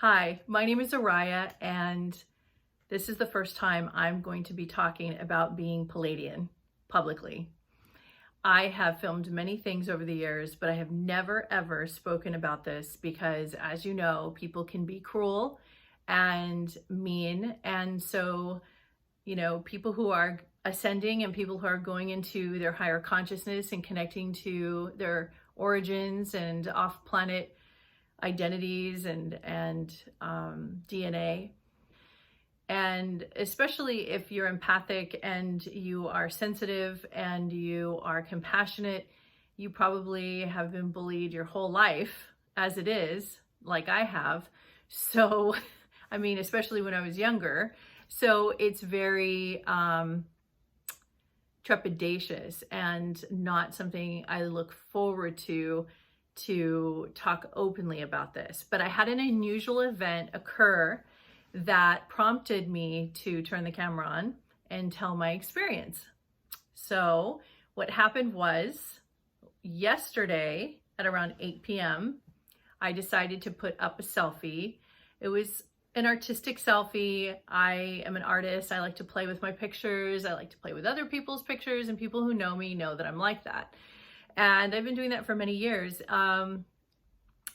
Hi, my name is Oriah, and this is the first time I'm going to be talking about being Pleiadian publicly. I have filmed many things over the years, but I have never ever spoken about this because, as you know, people can be cruel and mean. And so, people who are ascending and people who are going into their higher consciousness and connecting to their origins and off-planet identities and DNA. And especially if you're empathic and you are sensitive and you are compassionate, you probably have been bullied your whole life as it is, like I have. So, especially when I was younger. So it's very trepidatious and not something I look forward to talk openly about this. But I had an unusual event occur that prompted me to turn the camera on and tell my experience. So what happened was, yesterday at around 8 p.m., I decided to put up a selfie. It was an artistic selfie. I am an artist. I like to play with my pictures. I like to play with other people's pictures, and people who know me know that I'm like that. And I've been doing that for many years. And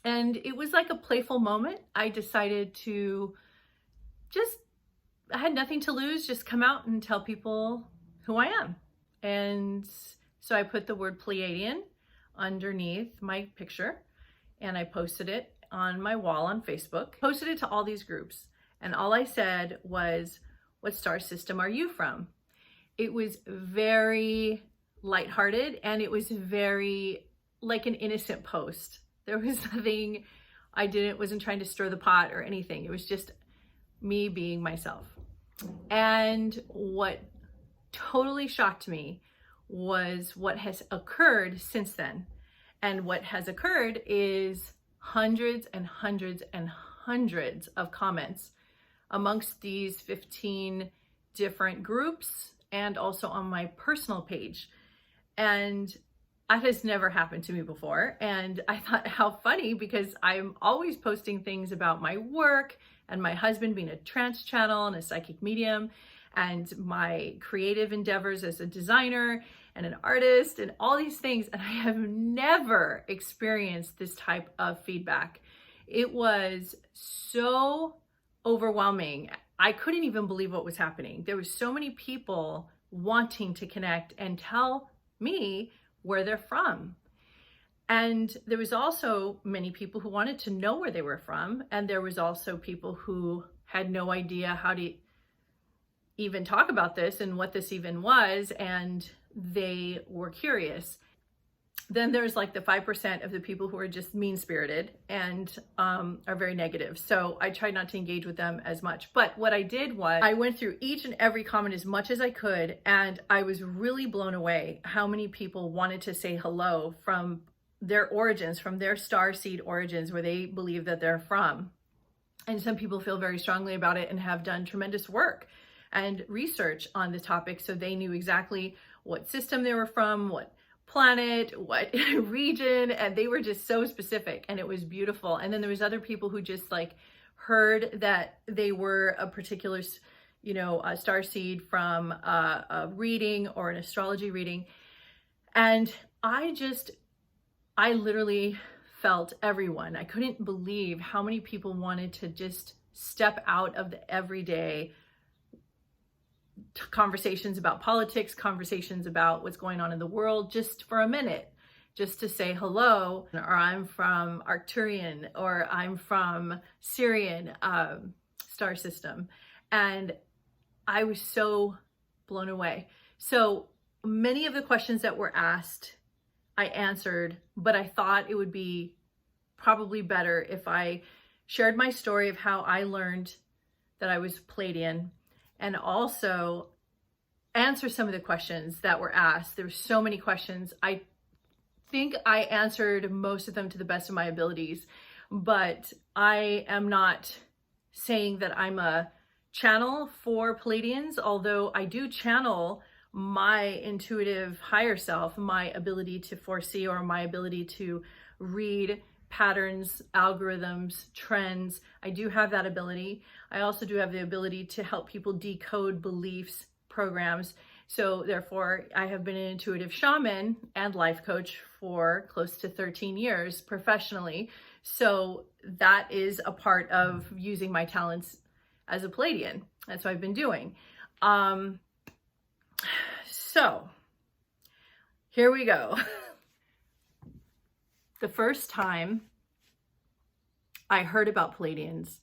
it was like a playful moment. I decided to I had nothing to lose, just come out and tell people who I am. And so I put the word Pleiadian underneath my picture and I posted it on my wall on Facebook, posted it to all these groups. And all I said was, what star system are you from? It was very lighthearted, and it was very like an innocent post. There was nothing, wasn't trying to stir the pot or anything. It was just me being myself. And what totally shocked me was what has occurred since then. And what has occurred is hundreds and hundreds and hundreds of comments amongst these 15 different groups and also on my personal page. And that has never happened to me before. And I thought, how funny, because I'm always posting things about my work and my husband being a trance channel and a psychic medium and my creative endeavors as a designer and an artist and all these things. And I have never experienced this type of feedback. It was so overwhelming. I couldn't even believe what was happening. There were so many people wanting to connect and tell me where they're from. And there was also many people who wanted to know where they were from. And there was also people who had no idea how to even talk about this and what this even was. And they were curious. Then there's like the 5% of the people who are just mean-spirited and are very negative. So I tried not to engage with them as much. But what I did was I went through each and every comment as much as I could. And I was really blown away how many people wanted to say hello from their origins, from their starseed origins, where they believe that they're from. And some people feel very strongly about it and have done tremendous work and research on the topic. So they knew exactly what system they were from, what planet, what region, and they were just so specific, and it was beautiful. And then there was other people who just heard that they were a particular, a star seed from a reading or an astrology reading. And I literally felt everyone. I couldn't believe how many people wanted to just step out of the everyday conversations about politics, conversations about what's going on in the world, just for a minute, just to say hello, or I'm from Arcturian, or I'm from Syrian star system. And I was so blown away. So many of the questions that were asked, I answered, but I thought it would be probably better if I shared my story of how I learned that I was Pleiadian, and also answer some of the questions that were asked. There were so many questions. I think I answered most of them to the best of my abilities, but I am not saying that I'm a channel for Pleiadians, although I do channel my intuitive higher self, my ability to foresee, or my ability to read patterns, algorithms, trends. I do have that ability. I also do have the ability to help people decode beliefs, programs. So therefore, I have been an intuitive shaman and life coach for close to 13 years professionally. So that is a part of using my talents as a Pleiadian. That's what I've been doing. So here we go. The first time I heard about Pleiadians,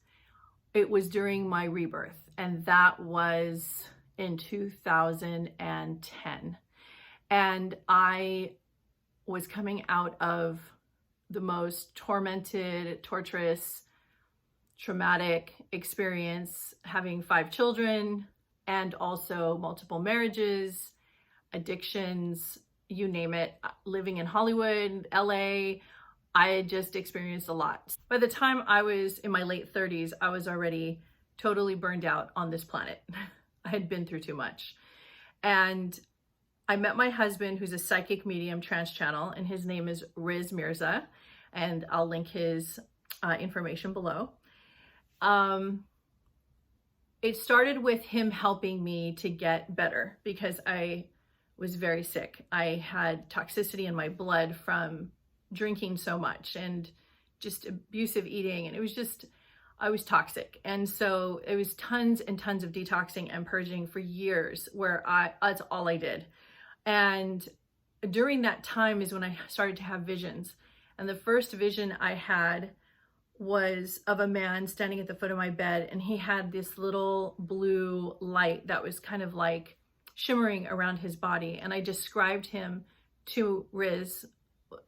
it was during my rebirth, and that was in 2010. And I was coming out of the most tormented, torturous, traumatic experience, having 5 children and also multiple marriages, addictions, you name it, living in Hollywood, LA. I had just experienced a lot. By the time I was in my late 30s, I was already totally burned out on this planet. I had been through too much. And I met my husband, who's a psychic medium trance channel, and his name is Mirza, and I'll link his information below. It started with him helping me to get better because I was very sick. I had toxicity in my blood from drinking so much and just abusive eating, and it was just, I was toxic. And so it was tons and tons of detoxing and purging for years where that's all I did. And during that time is when I started to have visions. And the first vision I had was of a man standing at the foot of my bed, and he had this little blue light that was kind of like shimmering around his body. And I described him to Riz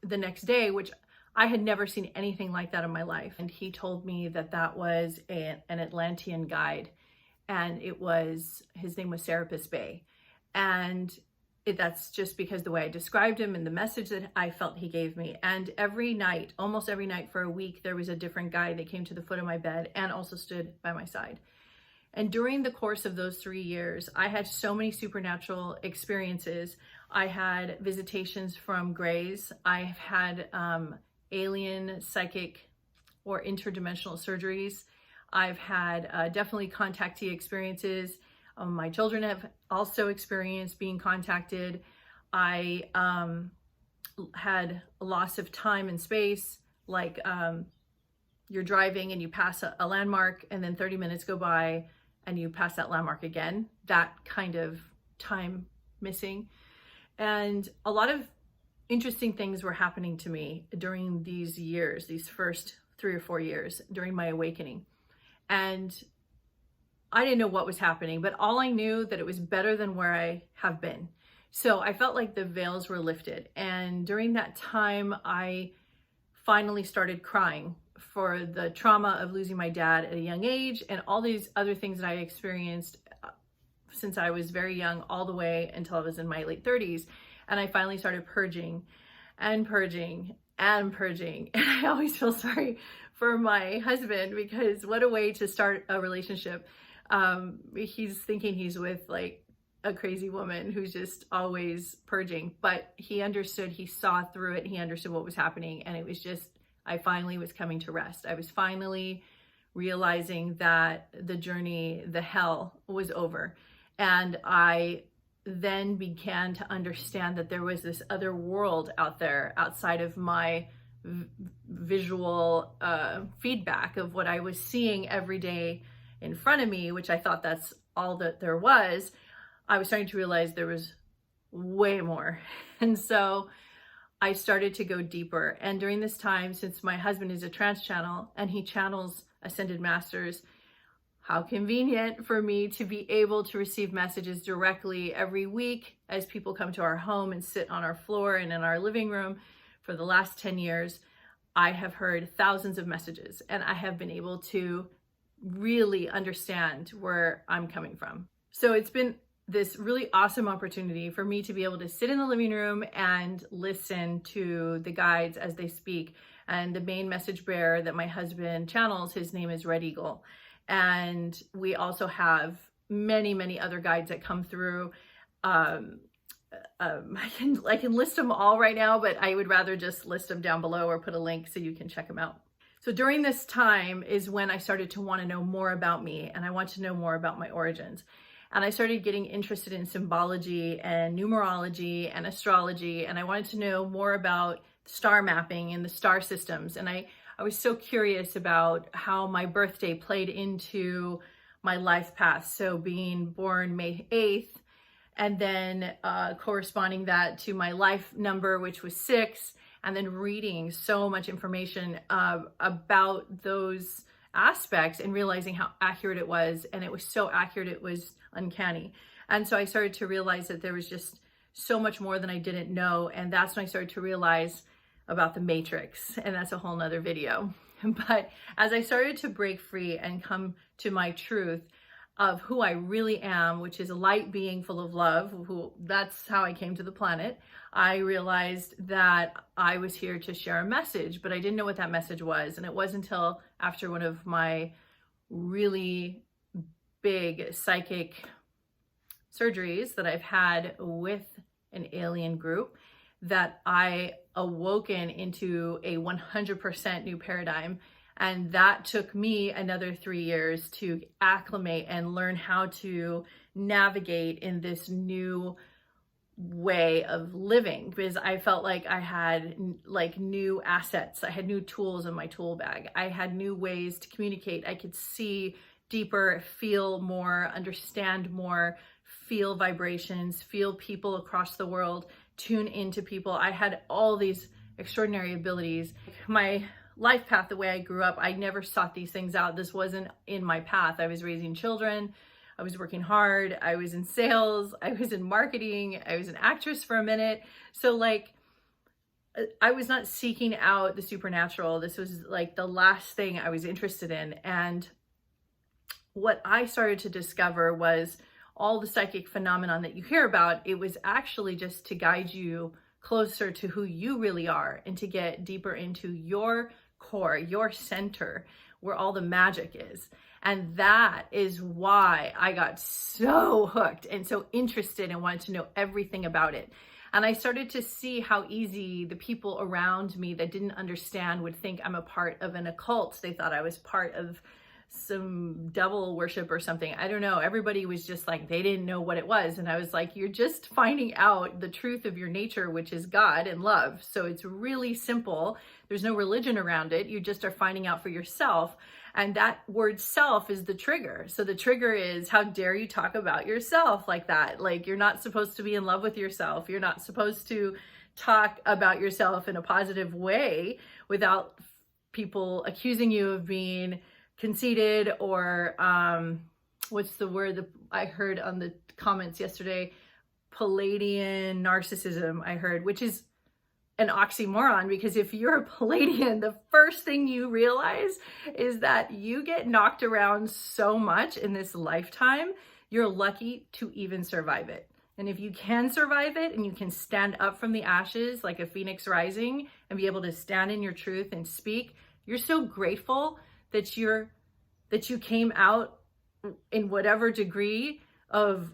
the next day, which I had never seen anything like that in my life. And he told me that that was an Atlantean guide, and his name was Serapis Bey. And that's just because the way I described him and the message that I felt he gave me. And every night, almost every night for a week, there was a different guy that came to the foot of my bed and also stood by my side. And during the course of those 3 years, I had so many supernatural experiences. I had visitations from Greys. I've had alien, psychic, or interdimensional surgeries. I've had definitely contactee experiences. My children have also experienced being contacted. I had a loss of time and space, like you're driving and you pass a landmark and then 30 minutes go by and you pass that landmark again, that kind of time missing. And a lot of interesting things were happening to me during these years, these first 3 or 4 years during my awakening. And I didn't know what was happening, but all I knew that it was better than where I have been. So I felt like the veils were lifted. And during that time, I finally started crying for the trauma of losing my dad at a young age and all these other things that I experienced since I was very young all the way until I was in my late 30s. And I finally started purging and purging and purging. And I always feel sorry for my husband because what a way to start a relationship. He's thinking he's with like a crazy woman who's just always purging, but he understood, he saw through it, he understood what was happening. And it was just, I finally was coming to rest. I was finally realizing that the journey, the hell was over. And I then began to understand that there was this other world out there outside of my visual feedback of what I was seeing every day in front of me, which I thought that's all that there was. I was starting to realize there was way more. And so I started to go deeper. And during this time, since my husband is a trance channel and he channels ascended masters, how convenient for me to be able to receive messages directly every week as people come to our home and sit on our floor and in our living room. For the last 10 years, I have heard thousands of messages, and I have been able to really understand where I'm coming from. So it's been this really awesome opportunity for me to be able to sit in the living room and listen to the guides as they speak. And the main message bearer that my husband channels, his name is Red Eagle. And we also have many, many other guides that come through. I can list them all right now, but I would rather just list them down below or put a link so you can check them out. So during this time is when I started to want to know more about me, and I want to know more about my origins. And I started getting interested in symbology and numerology and astrology, and I wanted to know more about star mapping and the star systems. And I was so curious about how my birthday played into my life path. So being born May 8th, and then corresponding that to my life number, which was 6, and then reading so much information about those aspects and realizing how accurate it was. And it was so accurate, it was uncanny. And so I started to realize that there was just so much more than I didn't know. And that's when I started to realize about the matrix. And that's a whole nother video. But as I started to break free and come to my truth of who I really am, which is a light being full of love, that's how I came to the planet, I realized that I was here to share a message, but I didn't know what that message was. And it wasn't until after one of my really big psychic surgeries that I've had with an alien group that I awoken into a 100% new paradigm. And that took me another 3 years to acclimate and learn how to navigate in this new way of living, because I felt like I had like new assets. I had new tools in my tool bag. I had new ways to communicate. I could see deeper, feel more, understand more, feel vibrations, feel people across the world, tune into people. I had all these extraordinary abilities. My life path, the way I grew up, I never sought these things out. This wasn't in my path. I was raising children. I was working hard. I was in sales. I was in marketing. I was an actress for a minute. So like, I was not seeking out the supernatural. This was like the last thing I was interested in. And what I started to discover was all the psychic phenomenon that you hear about. It was actually just to guide you closer to who you really are and to get deeper into your core, your center, where all the magic is. And that is why I got so hooked and so interested and wanted to know everything about it. And I started to see how easy the people around me that didn't understand would think I'm a part of an occult. They thought I was part of some devil worship or something. I don't know. Everybody was just like, they didn't know what it was. And I was like, you're just finding out the truth of your nature, which is God and love. So it's really simple. There's no religion around it. You just are finding out for yourself. And that word self is the trigger. So the trigger is, how dare you talk about yourself like that? Like, you're not supposed to be in love with yourself. You're not supposed to talk about yourself in a positive way without people accusing you of being conceited or what's the word that I heard on the comments yesterday? Pleiadian narcissism, I heard, which is an oxymoron, because if you're a Pleiadian, the first thing you realize is that you get knocked around so much in this lifetime, you're lucky to even survive it. And if you can survive it and you can stand up from the ashes like a phoenix rising and be able to stand in your truth and speak, you're so grateful that you came out in whatever degree of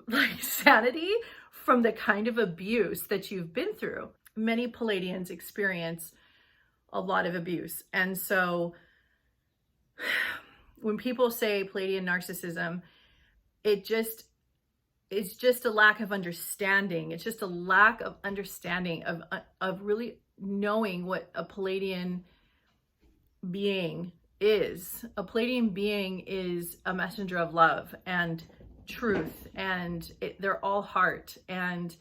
like sanity from the kind of abuse that you've been through. Many Pleiadians experience a lot of abuse. And so when people say Pleiadian narcissism, it's just a lack of understanding. It's just a lack of understanding of really knowing what a Pleiadian being is. A Pleiadian being is a messenger of love and truth, and they're all heart. And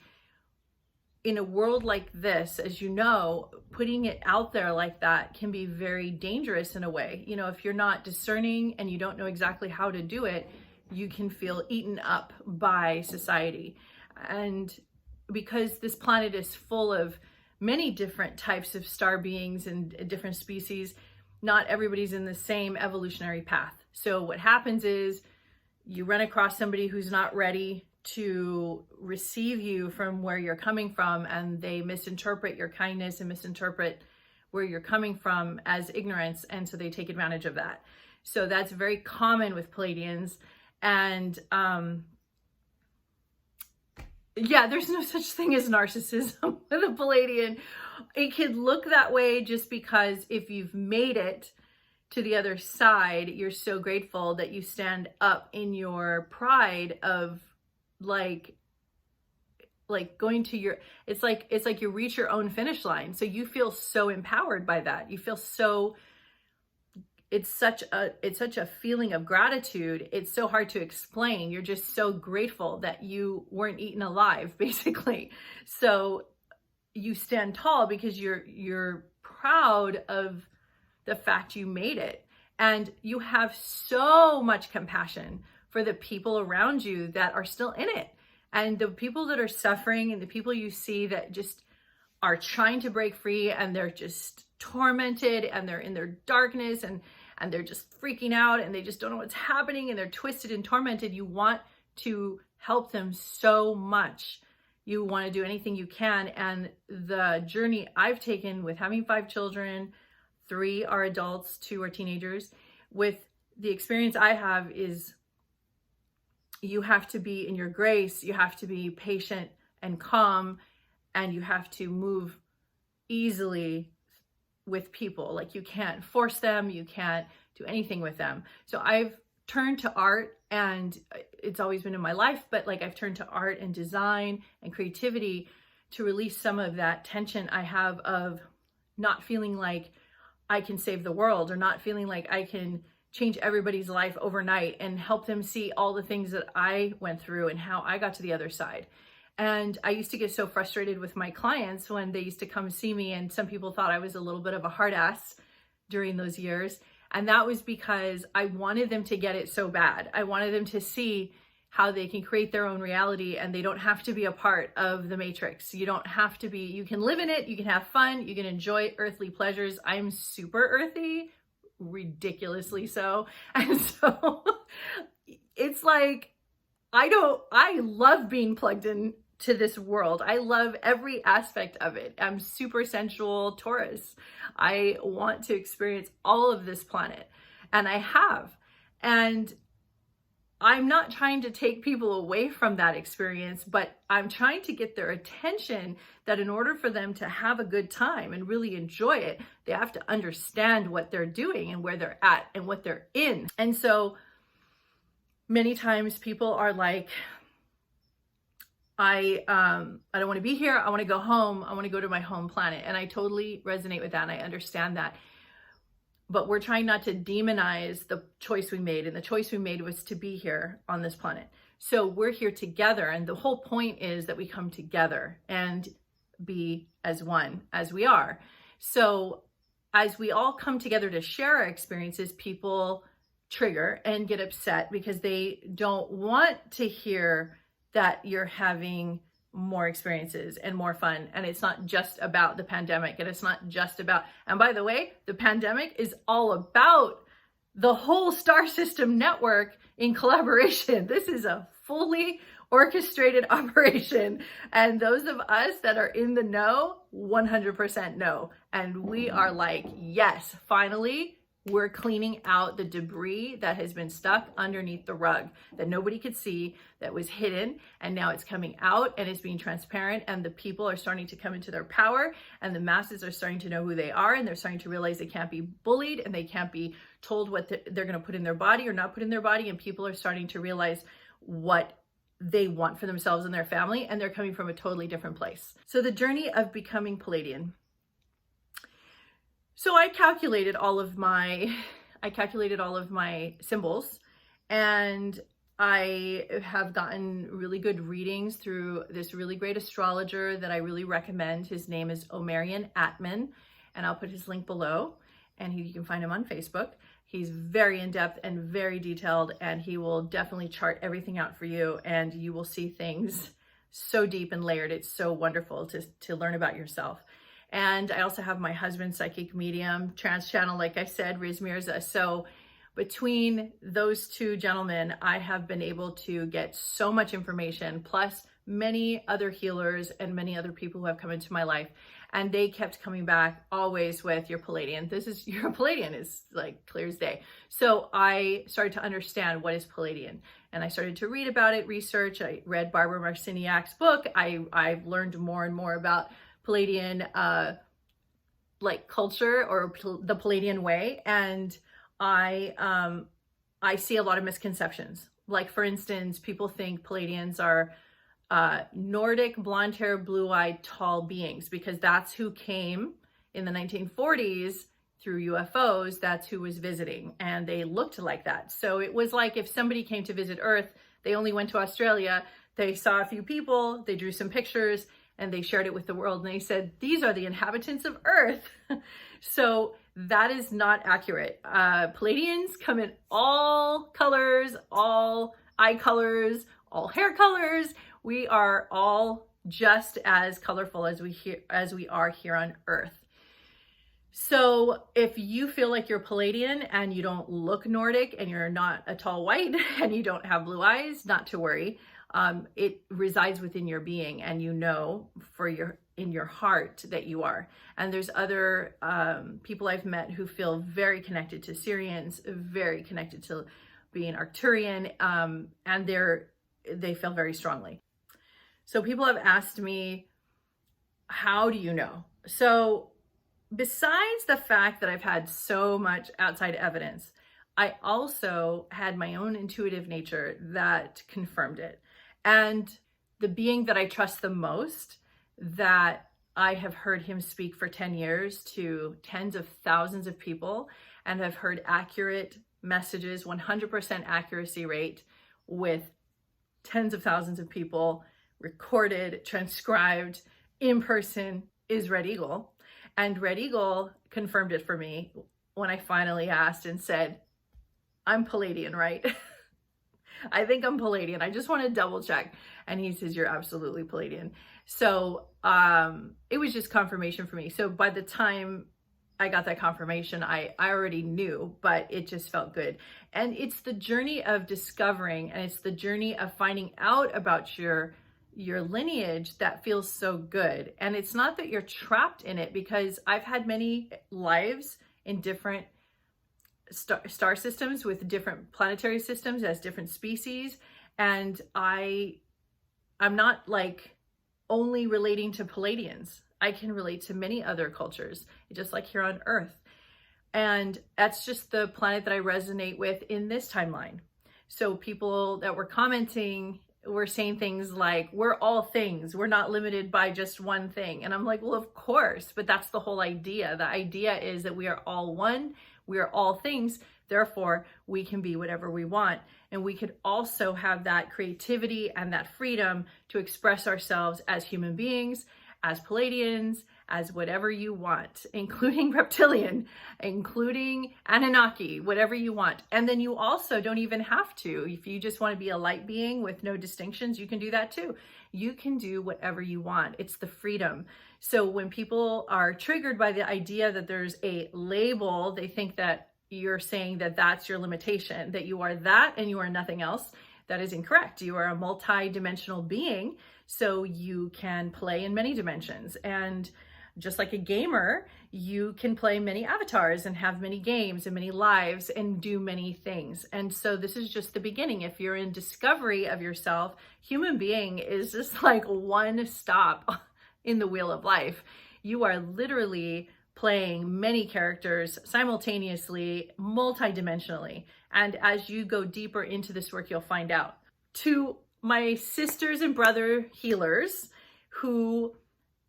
in a world like this, as you know, putting it out there like that can be very dangerous in a way. You know, if you're not discerning and you don't know exactly how to do it, you can feel eaten up by society. And because this planet is full of many different types of star beings and different species, not everybody's in the same evolutionary path. So what happens is you run across somebody who's not ready to receive you from where you're coming from, and they misinterpret your kindness and misinterpret where you're coming from as ignorance, and so they take advantage of that. So that's very common with Pleiadians. And yeah, there's no such thing as narcissism with a Pleiadian. It could look that way just because if you've made it to the other side, you're so grateful that you stand up in your pride of like going to your, it's like you reach your own finish line. So you feel so empowered by that. You feel so, it's such a feeling of gratitude. It's so hard to explain. You're just so grateful that you weren't eaten alive, basically. So you stand tall because you're proud of the fact you made it. And you have so much compassion for the people around you that are still in it. And the people that are suffering and the people you see that just are trying to break free and they're just tormented and they're in their darkness and they're just freaking out and they just don't know what's happening and they're twisted and tormented. You want to help them so much. You want to do anything you can. And the journey I've taken with having 5 children, 3 are adults, 2 are teenagers, with the experience I have is you have to be in your grace, you have to be patient and calm, and you have to move easily with people. Like you can't force them, you can't do anything with them. So I've turned to art, and it's always been in my life, but like I've turned to art and design and creativity to release some of that tension I have of not feeling like I can save the world, or not feeling like I can change everybody's life overnight and help them see all the things that I went through and how I got to the other side. And I used to get so frustrated with my clients when they used to come see me, and some people thought I was a little bit of a hard ass during those years. And that was because I wanted them to get it so bad. I wanted them to see how they can create their own reality and they don't have to be a part of the matrix. You don't have to be, you can live in it, you can have fun, you can enjoy earthly pleasures. I'm super earthy, ridiculously so. And so it's like, I love being plugged in to this world. I love every aspect of it. I'm super sensual Taurus. I want to experience all of this planet, and I have. And I'm not trying to take people away from that experience, but I'm trying to get their attention that in order for them to have a good time and really enjoy it, they have to understand what they're doing and where they're at and what they're in. And so many times people are like, I don't want to be here. I want to go home. I want to go to my home planet. And I totally resonate with that. And I understand that. But we're trying not to demonize the choice we made. And the choice we made was to be here on this planet. So we're here together. And the whole point is that we come together and be as one as we are. So as we all come together to share our experiences, people trigger and get upset because they don't want to hear that you're having more experiences and more fun. And it's not just about the pandemic, and it's not just about, and by the way, the pandemic is all about the whole star system network in collaboration. This is a fully orchestrated operation. And those of us that are in the know, 100% know. And we are like, yes, finally, we're cleaning out the debris that has been stuck underneath the rug that nobody could see, that was hidden, and now it's coming out and it's being transparent, and the people are starting to come into their power, and the masses are starting to know who they are, and they're starting to realize they can't be bullied and they can't be told what they're going to put in their body or not put in their body, and people are starting to realize what they want for themselves and their family, and they're coming from a totally different place. So the journey of becoming Pleiadian. So I calculated all of my symbols, and I have gotten really good readings through this really great astrologer that I really recommend. His name is Omarian Atman, and I'll put his link below, and you can find him on Facebook. He's very in-depth and very detailed, and he will definitely chart everything out for you, and you will see things so deep and layered. It's so wonderful to learn about yourself. And I also have my husband, psychic medium, trance channel, like I said, Mirza. So between those two gentlemen, I have been able to get so much information, plus many other healers and many other people who have come into my life, and they kept coming back always with, "You're Pleiadian. You're a Pleiadian," is like clear as day. So I started to understand what is Pleiadian, and I started to read about it, research. I read Barbara Marciniak's book. I've learned more and more about Pleiadian like culture, or the Pleiadian way, and I see a lot of misconceptions. Like, for instance, people think Pleiadians are Nordic, blonde hair, blue-eyed, tall beings, because that's who came in the 1940s through UFOs. That's who was visiting, and they looked like that. So it was like if somebody came to visit Earth, they only went to Australia, they saw a few people, they drew some pictures, and they shared it with the world, and they said, "These are the inhabitants of Earth." So that is not accurate. Pleiadians come in all colors, all eye colors, all hair colors. We are all just as colorful as we are here on Earth. So if you feel like you're Pleiadian and you don't look Nordic, and you're not a tall white, and you don't have blue eyes, not to worry. It resides within your being, and you know in your heart that you are. And there's other people I've met who feel very connected to Syrians, very connected to being Arcturian, and they feel very strongly. So people have asked me, how do you know? So besides the fact that I've had so much outside evidence, I also had my own intuitive nature that confirmed it. And the being that I trust the most, that I have heard him speak for 10 years to tens of thousands of people, and have heard accurate messages, 100% accuracy rate with tens of thousands of people, recorded, transcribed, in person, is Red Eagle. And Red Eagle confirmed it for me when I finally asked and said, "I'm Pleiadian, right?" "I think I'm Pleiadian. I just want to double check." And he says, "You're absolutely Pleiadian." So it was just confirmation for me. So by the time I got that confirmation, I already knew, but it just felt good. And it's the journey of discovering, and it's the journey of finding out about your lineage that feels so good. And it's not that you're trapped in it, because I've had many lives in different star systems with different planetary systems as different species, and I'm not like only relating to Pleiadians. I can relate to many other cultures, just like here on Earth. And that's just the planet that I resonate with in this timeline. So people that were commenting were saying things like, "We're all things. We're not limited by just one thing." And I'm like, well, of course, but that's the whole idea. The idea is that we are all one. We are all things. Therefore, we can be whatever we want. And we could also have that creativity and that freedom to express ourselves as human beings, as Pleiadians, as whatever you want, including reptilian, including Anunnaki, whatever you want. And then you also don't even have to. If you just want to be a light being with no distinctions, you can do that too. You can do whatever you want. It's the freedom. So when people are triggered by the idea that there's a label, they think that you're saying that that's your limitation, that you are that and you are nothing else. That is incorrect. You are a multi-dimensional being, so you can play in many dimensions. And just like a gamer, you can play many avatars and have many games and many lives and do many things. And so this is just the beginning. If you're in discovery of yourself, human being is just like one stop in the wheel of life. You are literally playing many characters simultaneously, multidimensionally. And as you go deeper into this work, you'll find out. To my sisters and brother healers who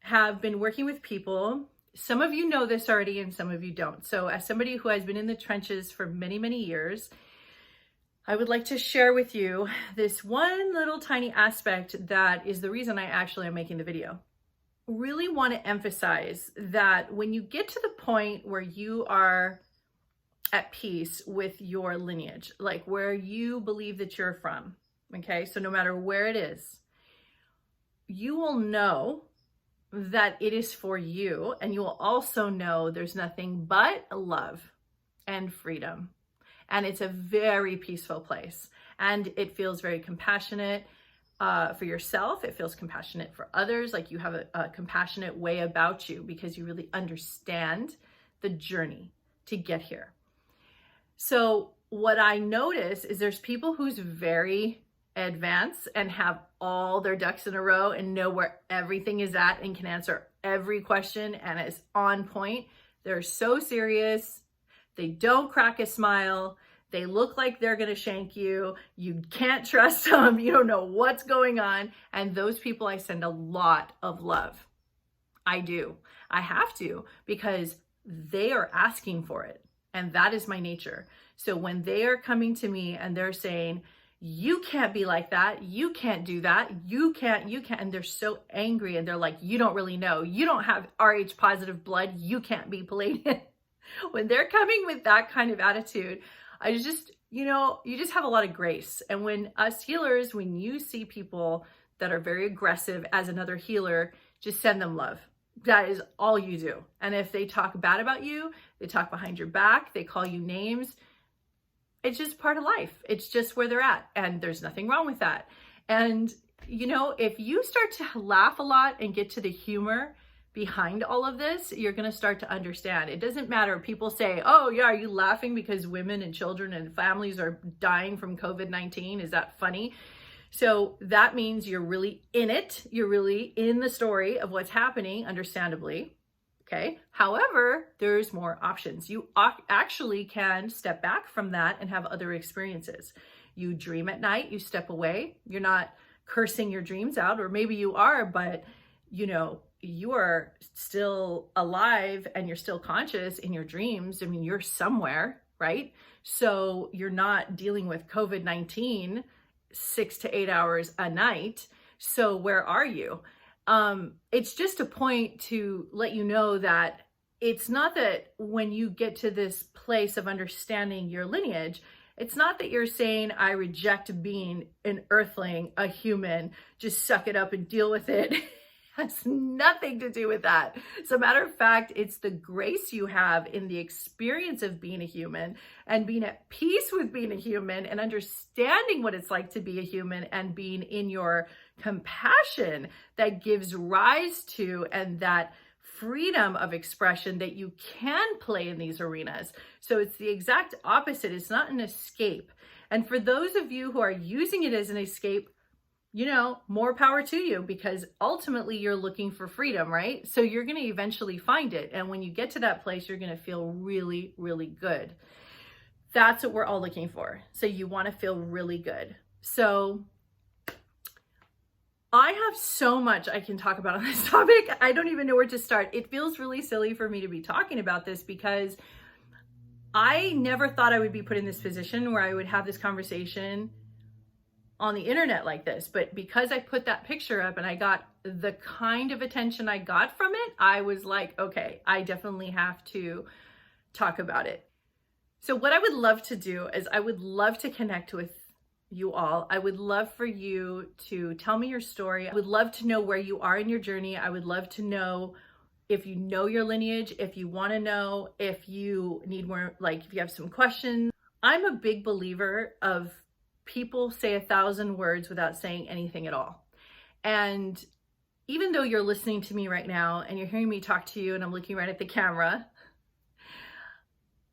have been working with people, some of you know this already and some of you don't. So as somebody who has been in the trenches for many, many years, I would like to share with you this one little tiny aspect that is the reason I actually am making the video. Really want to emphasize that when you get to the point where you are at peace with your lineage, like where you believe that you're from, okay, so no matter where it is, you will know that it is for you, and you will also know there's nothing but love and freedom. And it's a very peaceful place, and it feels very compassionate. for yourself. It feels compassionate for others. Like you have a compassionate way about you because you really understand the journey to get here. So what I notice is there's people who's very advanced and have all their ducks in a row and know where everything is at and can answer every question and is on point. They're so serious. They don't crack a smile. They look like they're going to shank you. You can't trust them. You don't know what's going on. And those people, I send a lot of love. I do. I have to, because they are asking for it. And that is my nature. So when they are coming to me and they're saying, you can't be like that. You can't do that. You can't. And they're so angry and they're like, you don't really know. You don't have Rh positive blood. You can't be Pleiadian. When they're coming with that kind of attitude, I just, you just have a lot of grace. And when us healers, when you see people that are very aggressive as another healer, just send them love. That is all you do. And if they talk bad about you, they talk behind your back, they call you names, it's just part of life. It's just where they're at. And there's nothing wrong with that. And, if you start to laugh a lot and get to the humor behind all of this, you're going to start to understand. It doesn't matter. People say, oh yeah, are you laughing because women and children and families are dying from COVID-19? Is that funny? So that means you're really in it. You're really in the story of what's happening, understandably. Okay. However, there's more options. You actually can step back from that and have other experiences. You dream at night, you step away. You're not cursing your dreams out, or maybe you are, but you are still alive and you're still conscious in your dreams. I mean, you're somewhere, right? So you're not dealing with COVID-19 6 to 8 hours a night. So where are you? It's just a point to let you know that it's not that when you get to this place of understanding your lineage, it's not that you're saying, I reject being an earthling, a human, just suck it up and deal with it. Has nothing to do with that. As a matter of fact, it's the grace you have in the experience of being a human and being at peace with being a human and understanding what it's like to be a human and being in your compassion that gives rise to and that freedom of expression that you can play in these arenas. So it's the exact opposite. It's not an escape. And for those of you who are using it as an escape, more power to you, because ultimately you're looking for freedom, right? So you're going to eventually find it. And when you get to that place, you're going to feel really, really good. That's what we're all looking for. So you want to feel really good. So I have so much I can talk about on this topic. I don't even know where to start. It feels really silly for me to be talking about this because I never thought I would be put in this position where I would have this conversation on the internet like this. But because I put that picture up and I got the kind of attention I got from it, I was like, okay, I definitely have to talk about it. So what I would love to do is I would love to connect with you all. I would love for you to tell me your story. I would love to know where you are in your journey. I would love to know if you know your lineage, if you want to know, if you need more, like if you have some questions. I'm a big believer of people say 1,000 words without saying anything at all. And even though you're listening to me right now and you're hearing me talk to you and I'm looking right at the camera,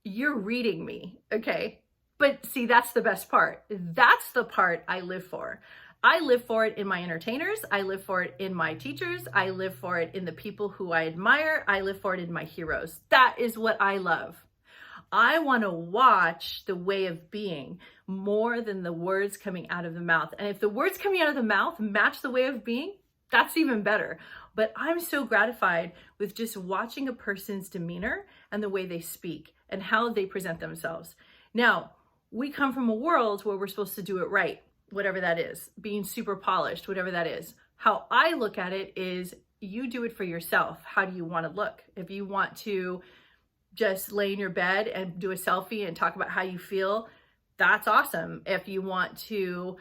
you're reading me, okay? But see, that's the best part. That's the part I live for. I live for it in my entertainers. I live for it in my teachers. I live for it in the people who I admire. I live for it in my heroes. That is what I love. I want to watch the way of being more than the words coming out of the mouth. And if the words coming out of the mouth match the way of being, that's even better. But I'm so gratified with just watching a person's demeanor and the way they speak and how they present themselves. Now, we come from a world where we're supposed to do it right, whatever that is, being super polished, whatever that is. How I look at it is you do it for yourself. How do you want to look? If you want to just lay in your bed and do a selfie and talk about how you feel, that's awesome. If you want to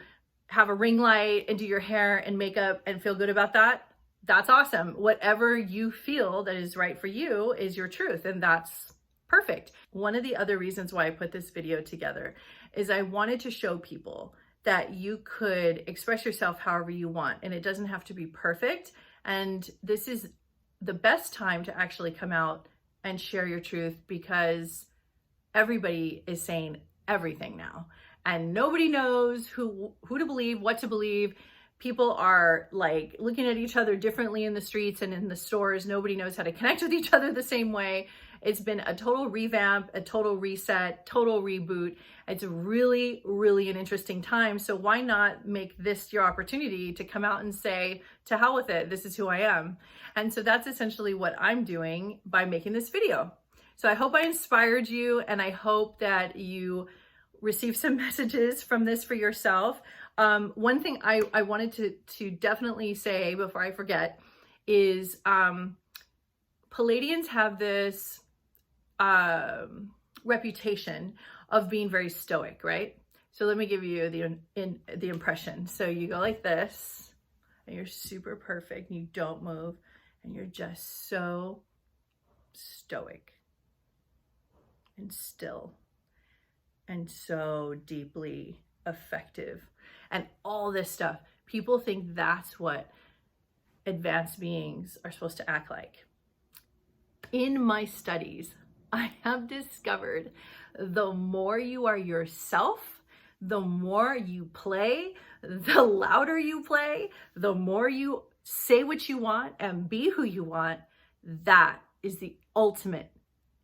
have a ring light and do your hair and makeup and feel good about that, that's awesome. Whatever you feel that is right for you is your truth, and that's perfect. One of the other reasons why I put this video together is I wanted to show people that you could express yourself however you want, and it doesn't have to be perfect. And this is the best time to actually come out and share your truth, because everybody is saying everything now, and nobody knows who to believe, what to believe. People are like looking at each other differently in the streets and in the stores. Nobody knows how to connect with each other the same way. It's been a total revamp, a total reset, total reboot. It's really, really an interesting time. So why not make this your opportunity to come out and say, to hell with it, this is who I am. And so that's essentially what I'm doing by making this video. So I hope I inspired you, and I hope that you receive some messages from this for yourself. One thing I wanted to definitely say before I forget is Pleiadians have this reputation of being very stoic, right? So let me give you the impression. So you go like this, and you're super perfect, and you don't move, and you're just so stoic and still and so deeply effective and all this stuff. People think that's what advanced beings are supposed to act like. In my studies, I have discovered the more you are yourself, the more you play, the louder you play, the more you say what you want and be who you want, that is the ultimate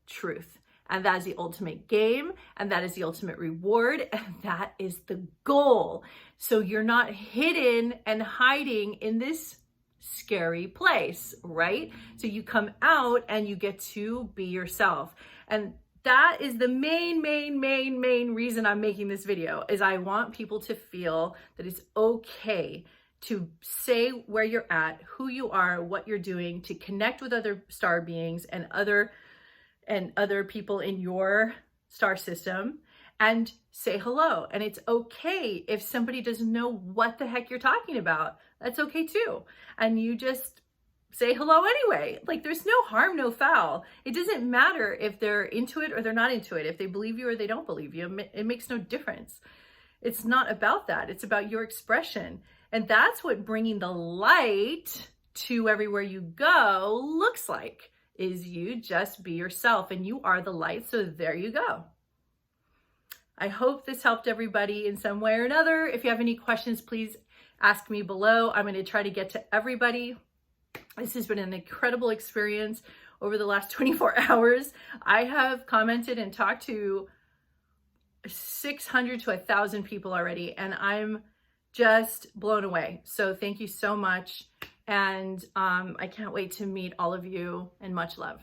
truth. And that is the ultimate game, and that is the ultimate reward, and that is the goal. So you're not hidden and hiding in this scary place, right? So you come out and you get to be yourself. And that is the main reason I'm making this video, is I want people to feel that it's okay to say where you're at, who you are, what you're doing, to connect with other star beings and other people in your star system, and say hello. And it's okay if somebody doesn't know what the heck you're talking about. That's okay too. And you just say hello anyway. Like, there's no harm, no foul. It doesn't matter if they're into it or they're not into it, if they believe you or they don't believe you. It makes no difference. It's not about that. It's about your expression. And that's what bringing the light to everywhere you go looks like, is you just be yourself, and you are the light. So there you go. I hope this helped everybody in some way or another. If you have any questions, please ask me below. I'm going to try to get to everybody. This has been an incredible experience over the last 24 hours. I have commented and talked to 600 to 1,000 people already, and I'm just blown away. So thank you so much. And I can't wait to meet all of you, and much love.